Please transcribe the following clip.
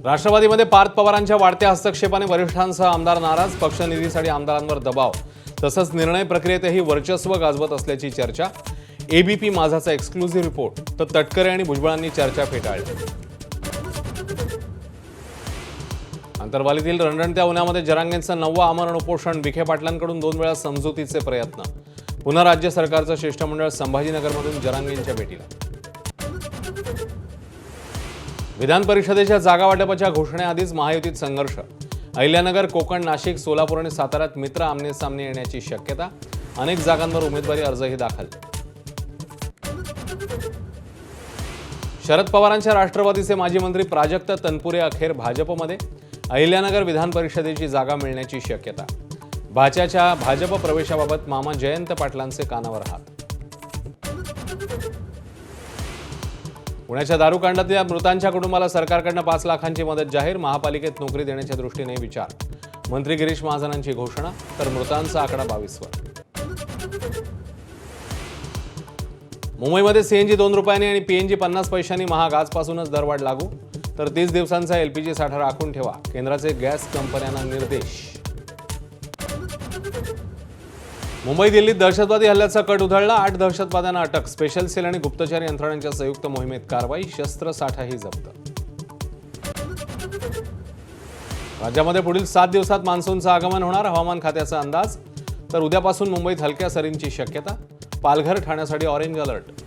राष्ट्रवादीमध्ये पार्थ पवारांच्या वाढत्या हस्तक्षेपाने वरिष्ठांसह आमदार नाराज, पक्षनिधीसाठी आमदारांवर दबाव तसंच निर्णय प्रक्रियेतही वर्चस्व गाजवत असल्याची चर्चा। एबीपी माझाचा एक्सक्लुझिव्ह रिपोर्ट। तर तटकरे आणि भुजबळांनी चर्चा फेटाळली। अंतरवालीतील रणरणत्या उन्हामध्ये जरांगेंचं 9वं आमरण उपोषण, विखे पाटलांकडून 2 वेळा समजुतीचे प्रयत्न। पुन्हा राज्य सरकारचं शिष्टमंडळ संभाजीनगरमधून जरांगेंच्या भेटीला। विधान परिषदेच्या जागा वाटपाच्या घोषणेआधीच महायुतीत संघर्ष। अहिल्यानगर, कोकण, नाशिक, सोलापूर आणि साताऱ्यात मित्र आमने सामने येण्याची शक्यता। अनेक जागांवर उमेदवारी अर्जही दाखल। शरद पवारांच्या राष्ट्रवादीचे माजी मंत्री प्राजक्त तनपुरे अखेर भाजपमध्ये। अहिल्यानगर विधान परिषदेची जागा मिळण्याची शक्यता। भाच्याच्या भाजप प्रवेशाबाबत मामा जयंत पाटलांचे कानावर हात। पुण्याच्या दारूकांडातल्या मृतांच्या कुटुंबाला सरकारकडून 5 लाखांची मदत जाहीर। महापालिकेत नोकरी देण्याच्या दृष्टीने विचार। मंत्री गिरीश महाजनांची घोषणा। तर मृतांचा आकडा 22वर। मुंबईमध्ये सीएनजी 2 रुपयांनी आणि पीएनजी 50 पैशांनी महाग। आजपासूनच दरवाढ लागू। तर 30 दिवसांचा एलपीजी साठा राखून ठेवा, केंद्राचे गॅस कंपन्यांना निर्देश। मुंबई दिल्लीत दहशतवादी हल्ल्याचा कट उधळला। 8 दहशतवाद्यांना अटक। स्पेशल सेल आणि गुप्तचर यंत्रणांच्या संयुक्त मोहिमेत कारवाई। शस्त्रसाठाही जप्त। राज्यामध्ये पुढील 7 दिवसात मान्सूनचं आगमन होणार, हवामान खात्याचा अंदाज। तर उद्यापासून मुंबईत हलक्या सरींची शक्यता। पालघर, ठाण्यासाठी ऑरेंज अलर्ट।